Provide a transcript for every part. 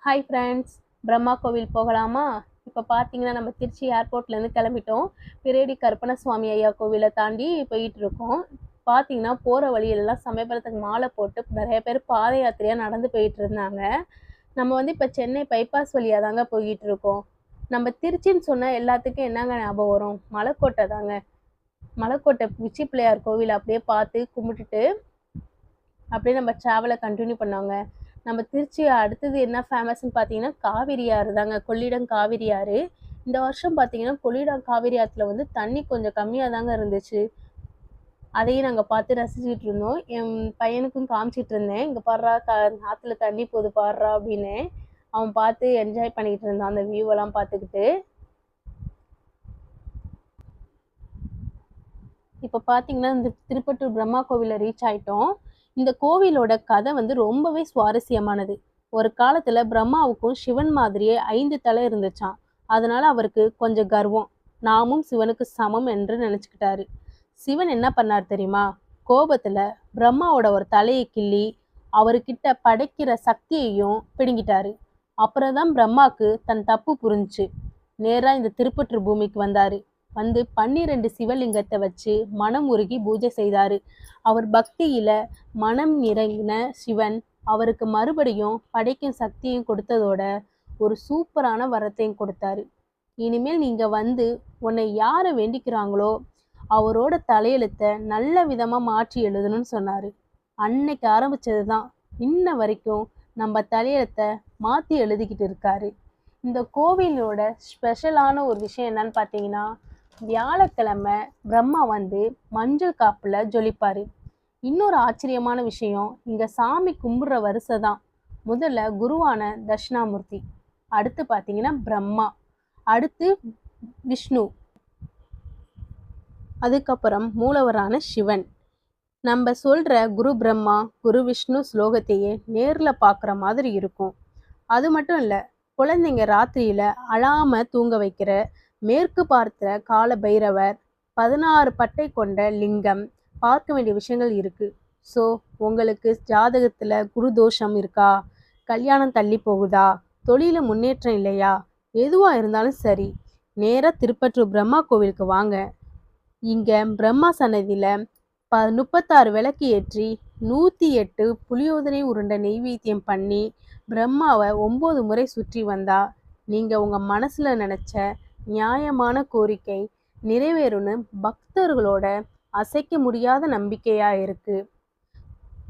Hi friends, Brahma கோவில் போகலாமா? இப்போ பார்த்தீங்கன்னா நம்ம திருச்சி ஏர்போர்ட்லேருந்து கிளம்பிட்டோம். பிரேடி கருப்பணசுவாமி ஐயா கோவிலை தாண்டி போயிட்டு இருக்கோம். பார்த்தீங்கன்னா போகிற வழியிலலாம் சமயபுரத்துக்கு மாலை போட்டு நிறைய பேர் பாத யாத்திரையாக நடந்து போயிட்டு இருந்தாங்க. நம்ம இப்போ சென்னை பைபாஸ் வழியாக தாங்க போயிட்டு இருக்கோம். நம்ம திருச்சின்னு சொன்னால் எல்லாத்துக்கும் என்னங்க ஞாபகம் வரும்? மலைக்கோட்டை தாங்க. மலைக்கோட்டை உச்சி பிள்ளையார் கோவில் அப்படியே பார்த்து கும்பிட்டுட்டு அப்படியே நம்ம ட்ராவலை கண்டினியூ பண்ணோங்க. நம்ம திருச்சி அடுத்தது என்ன ஃபேமஸ்ன்னு பார்த்தீங்கன்னா காவிரி ஆறு தாங்க. கொள்ளிடம் காவிரி ஆறு. இந்த வருஷம் பார்த்தீங்கன்னா கொள்ளிடம் காவிரி ஆற்றுல தண்ணி கொஞ்சம் கம்மியாக தாங்க இருந்துச்சு. அதையும் நாங்கள் பார்த்து ரசிச்சுட்டு இருந்தோம். என் பையனுக்கும் காமிச்சிட்டு இருந்தேன், இங்கே பாடுறா ஆற்றுல தண்ணி போகுது பாடுறா அப்படின்னு. அவன் பார்த்து என்ஜாய் பண்ணிட்டு இருந்தான் அந்த வியூவெல்லாம் பார்த்துக்கிட்டு. இப்போ பார்த்தீங்கன்னா இந்த திருப்பட்டூர் பிரம்மா கோவிலில் ரீச் ஆயிட்டோம். இந்த கோவிலோட கதை ரொம்பவே சுவாரஸ்யமானது. ஒரு காலத்துல பிரம்மாவுக்கும் சிவன் மாதிரியே 5 தலை இருந்துச்சாம். அதனால அவருக்கு கொஞ்சம் கர்வம். நாமும் சிவனுக்கு சமம் என்று நினைச்சுக்கிட்டாரு. சிவன் என்ன பண்ணார் தெரியுமா? கோபத்துல பிரம்மாவோட ஒரு தலையை கிள்ளி அவர்கிட்ட படைக்கிற சக்தியையும் பிடுங்கிட்டாரு. அப்புறம்தான் பிரம்மாக்கு தன் தப்பு புரிஞ்சுச்சு. நேரா இந்த திருப்பற்று பூமிக்கு வந்தாரு. 12 சிவலிங்கத்தை வச்சு மனம் உருகி பூஜை செய்தாரு. அவர் பக்தியில மனம் நிறைந்த சிவன் அவருக்கு மறுபடியும் படைக்கும் சக்தியும் கொடுத்ததோட ஒரு சூப்பரான வரத்தையும் கொடுத்தாரு. இனிமேல் நீங்க உன்னை யாரை வேண்டிக்கிறாங்களோ அவரோட தலையெழுத்தை நல்ல விதமா மாற்றி எழுதணும்னு சொன்னாரு. அன்னைக்கு ஆரம்பிச்சதுதான் இன்ன வரைக்கும் நம்ம தலையெழுத்தை மாத்தி எழுதிக்கிட்டு இருக்காரு. இந்த கோவிலோட ஸ்பெஷலான ஒரு விஷயம் என்னன்னு பார்த்தீங்கன்னா, வியாழக்கிழமை பிரம்மா மஞ்சள் காப்புல ஜொலிப்பாரு. இன்னொரு ஆச்சரியமான விஷயம், இங்க சாமி கும்பிடுற வரிசை தான். முதல்ல குருவான தட்சிணாமூர்த்தி, அடுத்து பார்த்தீங்கன்னா பிரம்மா, அடுத்து விஷ்ணு, அதுக்கப்புறம் மூலவரான சிவன். நம்ம சொல்ற குரு பிரம்மா குரு விஷ்ணு ஸ்லோகத்தையே நேர்ல பார்க்குற மாதிரி இருக்கும். அது மட்டும் இல்லை, குழந்தைங்க ராத்திரியில அழாம தூங்க வைக்கிற மேற்கு பார்த்த கால பைரவர், 16 பட்டை கொண்ட லிங்கம், பார்க்க வேண்டிய விஷயங்கள் இருக்கு. ஸோ உங்களுக்கு ஜாதகத்துல குரு தோஷம் இருக்கா, கல்யாணம் தள்ளி போகுதா, தொழில முன்னேற்றம் இல்லையா, எதுவா இருந்தாலும் சரி, நேரா திருப்பற்றூர் பிரம்மா கோவிலுக்கு வாங்க. இங்க பிரம்மா சன்னதியில 36 விளக்கு ஏற்றி 108 புளியோதரை உருண்டை நெய்வேத்தியம் பண்ணி பிரம்மாவை 9 முறை சுற்றி வந்தா நீங்க உங்க மனசுல நினைச்ச நியாயமான கோரிக்கை நிறைவேறும்னு பக்தர்களோட அசைக்க முடியாத நம்பிக்கையா இருக்கு.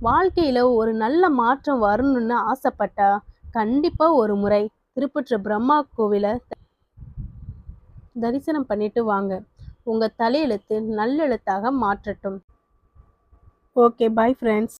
வாழ்க்கையில ஒரு நல்ல மாற்றம் வரணும்னு ஆசைப்பட்டா கண்டிப்பா ஒரு முறை திருப்பற்று பிரம்மா கோவிலை தரிசனம் பண்ணிட்டு வாங்க. உங்க தலையெழுத்து நல்லெழுத்தாக மாற்றட்டும். Okay, bye friends.